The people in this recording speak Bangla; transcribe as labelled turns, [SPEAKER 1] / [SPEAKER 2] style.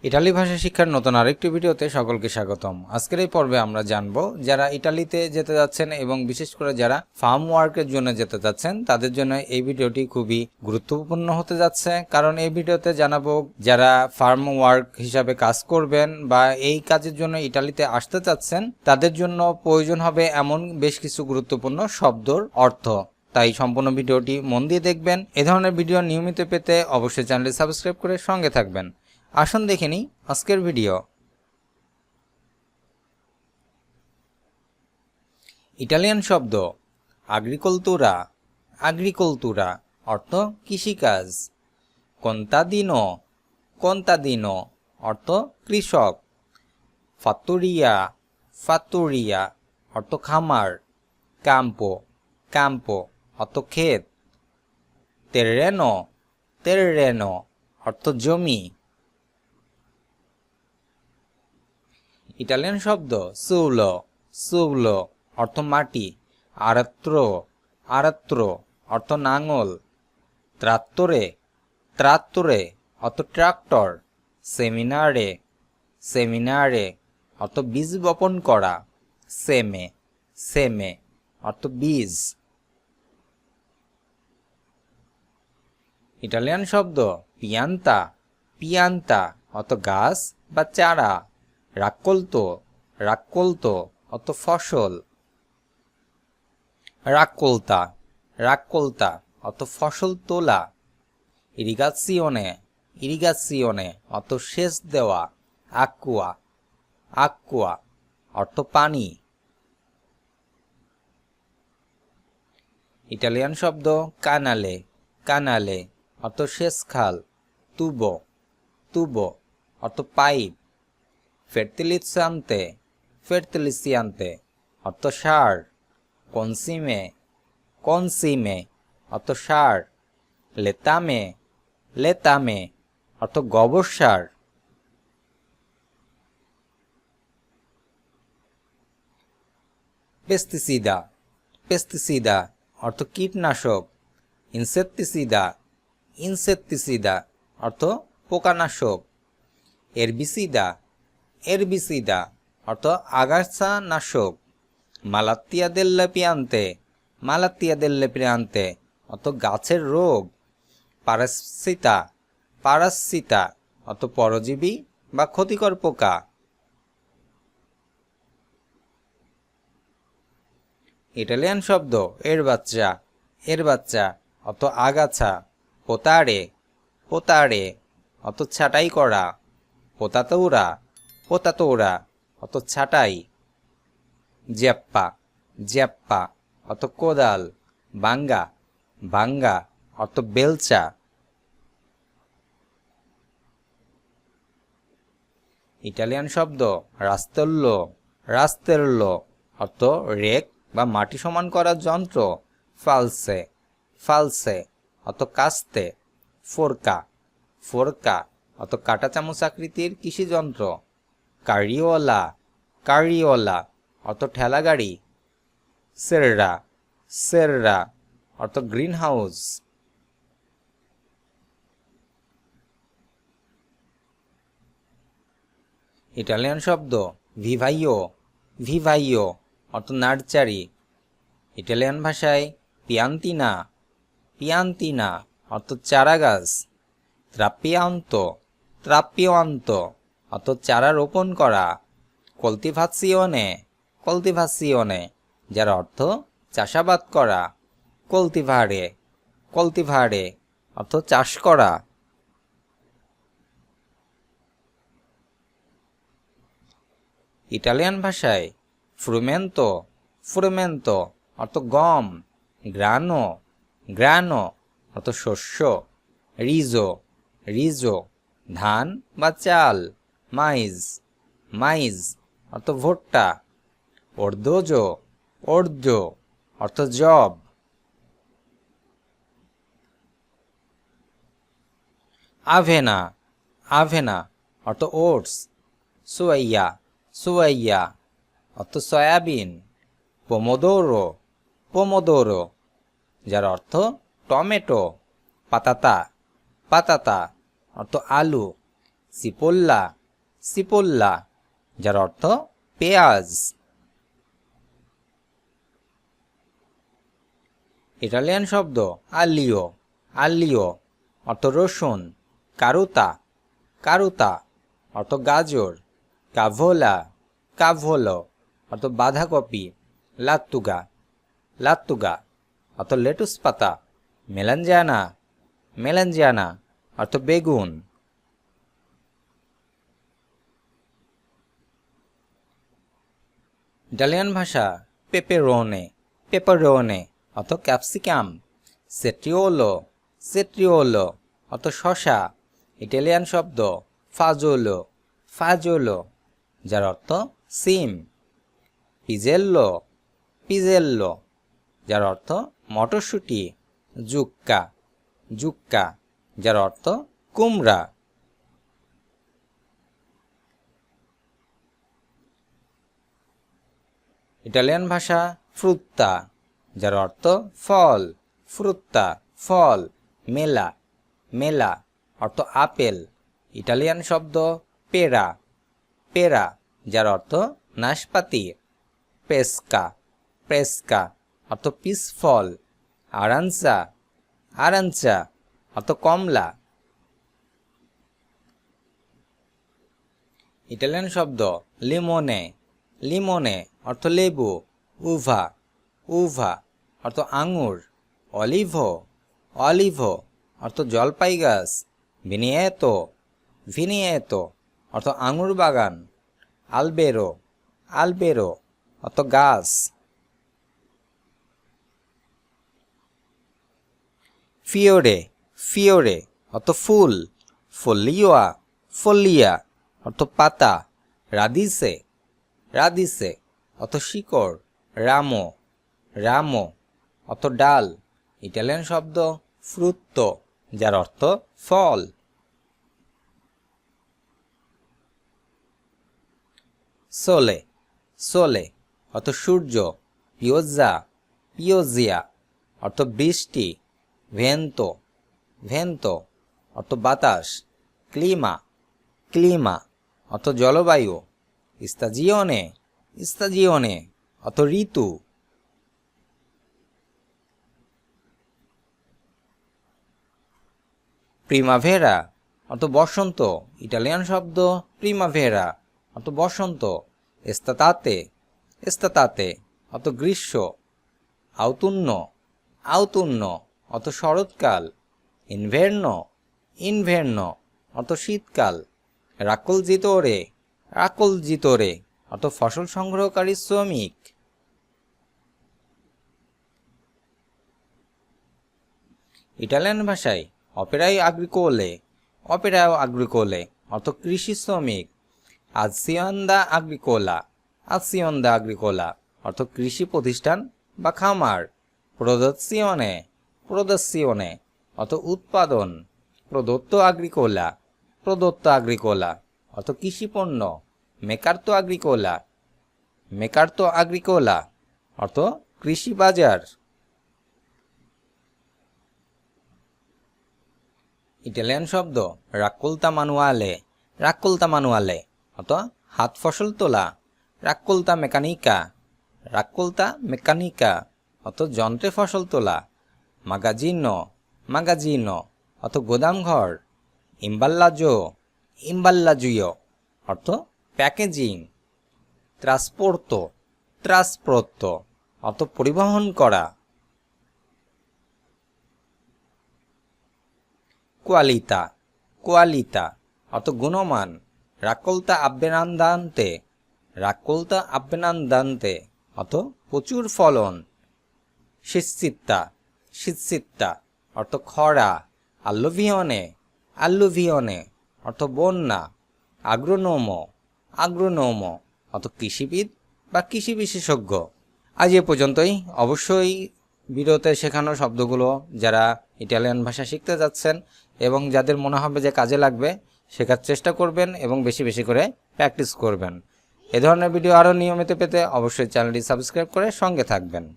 [SPEAKER 1] ইতালি ভাষা শিক্ষার নতুন আরেকটি ভিডিওতে সকলকে স্বাগতম। আজকের এই পর্বে আমরা জানব যারা ইতালিতে যেতে যাচ্ছেন এবং বিশেষ করে যারা ফার্ম ওয়ার্কের জন্য যেতে যাচ্ছেন তাদের জন্য এই ভিডিওটি খুবই গুরুত্বপূর্ণ হতে যাচ্ছে। কারণ এই ভিডিওতে জানাবো যারা ফার্ম ওয়ার্ক হিসাবে কাজ করবেন বা এই কাজের জন্য ইতালিতে আসতে চাচ্ছেন তাদের জন্য প্রয়োজন হবে এমন বেশ কিছু গুরুত্বপূর্ণ শব্দর অর্থ। তাই সম্পূর্ণ ভিডিওটি মন দিয়ে দেখবেন। এ ধরনের ভিডিও নিয়মিত পেতে অবশ্যই চ্যানেলটি সাবস্ক্রাইব করে সঙ্গে থাকবেন। আসুন দেখে নিই আজকের ভিডিও। ইটালিয়ান শব্দ আগ্রিকলতুরা। আগ্রিকলতুরা অর্থ কৃষিকাজ। কন্তাদিনো। কন্তাদিনো অর্থ কৃষক। ফাত্তুরিয়া। ফাত্তুরিয়া অর্থ খামার। ক্যাম্পো। ক্যাম্পো অর্থ ক্ষেত। তেরেনো। তেরেনো অর্থ জমি। ইটালিয়ান শব্দ সুলো। সুলো অর্থ মাটি। আরাত্রো। আরাত্রো অর্থ নাঙল। ত্রাত্তরে। ত্রাত্তরে অর্থ ট্রাক্টর। সেমিনারে। সেমিনারে অর্থ বীজ বপন করা। সেমে। সেমে অর্থ বীজ। ইটালিয়ান শব্দ পিয়ান্তা। পিয়ান্তা অর্থ গাছ বা চারা। রাক্কোলতো। রাক্কোলতো অর্থ ফসল। রাক্কোলতা। রাক্কোলতা অর্থ ফসল তোলা। ইরিগাসিওনে। ইরিগাসিওনে অর্থ সেচ দেওয়া। আকুয়া। আকুয়া অর্থ পানি। ইটালিয়ান শব্দ কানালে। কানালে অর্থ সেচ খাল। তুবো। তুবো অর্থ পাইপ। ফের্টিলিজান্তে। ফের্টিলিজিয়ান্তে অর্থ সার। কনসিমে। কনসিমে অর্থ সার। লেতামে। লেতামে অর্থ গোবর সার। পেস্টিসিদা। পেস্টিসিদা অর্থ কীটনাশক। ইনসেক্টিসিদা। ইনসেক্টিসিদা অর্থ পোকানাশক। এরবিসিদা। এরবিসিদা অর্থ আগাছা নাশক। মালাত্তিয়া দেল্লে পিয়ান্তে। মালাত্তিয়া দেল্লে পিয়ান্তে অর্থ গাছের রোগ। পারাসিতা। পারাসিতা অর্থ পরজীবী বা ক্ষতিকর পোকা। ইটালিয়ান শব্দ এর বাচ্চা। এর বাচ্চা অর্থ আগাছা। পোতারে। পোতারে অর্থ ছাঁটাই করা। পোতাতৌরা। পোতাতৌরা অর্থ ছাঁটাই। জ্যাপ্পা। জ্যাপ্পা অর্থ কোদাল। বাঙ্গা। বাঙ্গা অর্থ বেলচা। ইটালিয়ান শব্দ রাস্তেল্লো। রাস্তেল্লো অর্থ রেক বা মাটি সমান করার যন্ত্র। ফালসে। ফালসে অর্থ কাস্তে। ফোরকা। ফোরকা অর্থ কাঁটা চামচ আকৃতির কৃষি যন্ত্র। কারিওলা। কারিওলা অর্থ ঠেলা গাড়ি। সেররা। সেররা অর্থ গ্রিন হাউস। ইটালিয়ান শব্দ ভিভাইও। ভিভাইও অর্থ নার্সারি। ইটালিয়ান ভাষায় পিয়ান্তিনা। পিয়ান্তিনা অর্থ চারা গাছ। ত্রাপ্পিয়ান্ত। ত্রাপ্পিয়ান্ত অর্থ চারা রোপণ করা। কল্টিভাসিওনে। কল্টিভাসিওনে যার অর্থ চাষাবাদ করা। কল্টিভারে। কল্টিভারে অর্থ চাষ করা। ইটালিয়ান ভাষায় ফ্রুমেন্তো। ফ্রুমেন্তো অর্থ গম। গ্রানো। গ্রানো অর্থ শস্য। রিজো। রিজো ধান বা চাল। মাইজ। মাইজ অর্থ ভুট্টা। অর্ধোজো। অর্ধো অর্থ জব। আভেনা। আভেনা অর্থ ওটস। সোয়াইয়া। সোয়াইয়া অর্থ সয়াবিন। পোমোদোরো। পোমোদোরো যার অর্থ টমেটো। পাতাতা। পাতাতা অর্থ আলু। সিপোল্লা সিপোল্লা, যার অর্থ পেঁয়াজ। ইটালিয়ান শব্দ আলিও আলিও, অর্থ রসুন। কারুতা কারুতা, অর্থ গাজর। কাভোলা কাভোলো, অর্থ বাঁধাকপি। লাত্তুগা লাত্তুগা, অর্থ লেটুস পাতা। মেলানজানা মেলানজানা, অর্থ বেগুন। ইটালিয়ান ভাষা পেপেরোনে পেপারোনে, অর্থ ক্যাপসিকাম। সেট্রিওলো সেট্রিওলো, অর্থ শসা। ইটালিয়ান শব্দ ফাজোলো ফাজোলো, যার অর্থ সিম। পিজেল্লো পিজেল্লো, যার অর্থ মটরশুঁটি। জুক্কা জুক্কা, যার অর্থ কুমড়া। ইটালিয়ান ভাষা ফ্রুত্তা, যার অর্থ ফল। ফ্রুত্তা ফল। মেলা মেলা, অর্থ আপেল। ইটালিয়ান শব্দ পেরা পেরা, যার অর্থ নাশপাতি। পেস্কা পেস্কা, অর্থ পিস ফল। আরানসা আরানসা, অর্থ কমলা। ইটালিয়ান শব্দ লিমোনে লিমোনে, অর্থ লেবু। উভা উভা, অর্থ আঙুর। অলিভো অলিভো, অর্থ জলপাই গাছ। ভিনিয়েতো ভিনিয়েতো, অর্থ আঙুর বাগান। আলবেরো আলবেরো, অর্থ গাছ। ফিওরে ফিওরে, অর্থ ফুল। ফলিওয়া ফলিয়া, অর্থ পাতা। রাদিসে রাদিসে, অর্থ শিকড়। রামো রামো, অর্থ ডাল। ইটালিয়ান শব্দ ফ্রুত্তো, যার অর্থ ফল। সোলে সোলে, অর্থ সূর্য। পিওজা পিওজিয়া, অর্থ বৃষ্টি। ভেন্তো ভেন্তো, অর্থ বাতাস। ক্লিমা ক্লিমা, অর্থ জলবায়ু। স্তাজিওনে স্তাজিওনে, অর্থ ঋতু। প্রিমাভেরা, অর্থ বসন্ত। ইটালিয়ান শব্দ প্রিমাভেরা, অর্থ বসন্ত। এস্তাতাতে এস্তাতাতে, অর্থ গ্রীষ্ম। আউতুন্ন আউতুন্ন, অর্থ শরৎকাল। ইনভের্নো ইনভের্নো, অর্থ শীতকাল। রাকলজিতোরে রাকলজিতোরে, অর্থ ফসল সংগ্রহকারী শ্রমিক। ইটালিয়ান ভাষায় অপেরাই আগ্রিকোলে অপেরাও আগ্রিকোলে, অর্থ কৃষি শ্রমিক। আজিওন্দা আগ্রিকোলা আজিওন্দা আগ্রিকোলা, অর্থ কৃষি প্রতিষ্ঠান বা খামার। প্রোদাসিওনে প্রোদাসিওনে, অর্থ উৎপাদন। প্রদত্ত আগ্রিকোলা প্রদত্ত আগ্রিকোলা, অর্থ কৃষি পণ্য। মেকার্তো আগ্রিকোলা মেকার্তো আগ্রিকোলা, অর্থ কৃষি বাজার। ইটালিয়ান শব্দ রাক্কোলতা মানুয়ালে রাক্কোলতা মানুয়ালে, অর্থ হাত ফসল তোলা। রাক্কোলতা মেকানিকা রাক্কোলতা মেকানিকা, অর্থ যন্ত্রে ফসল তোলা। মাগাজিনো মাগাজিনো, অর্থ গোদামঘর। ইম্বাল্লাজো ইম্বাল্লাজুয়ো, অর্থ প্যাকেজিং। ট্রান্সপোর্তো ট্রান্সপোর্তো, অর্থ পরিবহন করা। কোয়ালিতা কোয়ালিতা, অর্থ গুণমান। রাক্কোলতা আব্বেনান্দান্তে রাক্কোলতা আব্বেনান্দান্তে, অর্থ প্রচুর ফলন। শীতসিত্তা শীতসিত্তা, অর্থ খরা। আল্লুভিয়নে আল্লুভিয়নে, অর্থ বন্যা। আগ্রোনোমো আগ্রোনোমো, অর্থ কৃষিবিদ বা কৃষি বিশেষজ্ঞ। আজ এ পর্যন্তই। অবশ্যই ভিডিওতে শেখানো শব্দগুলো যারা ইটালিয়ান ভাষা শিখতে যাচ্ছেন এবং যাদের মনে হবে যে কাজে লাগবে শেখার চেষ্টা করবেন এবং বেশি বেশি করে প্র্যাকটিস করবেন। এ ধরনের ভিডিও আরও নিয়মিত পেতে অবশ্যই চ্যানেলটি সাবস্ক্রাইব করে সঙ্গে থাকবেন।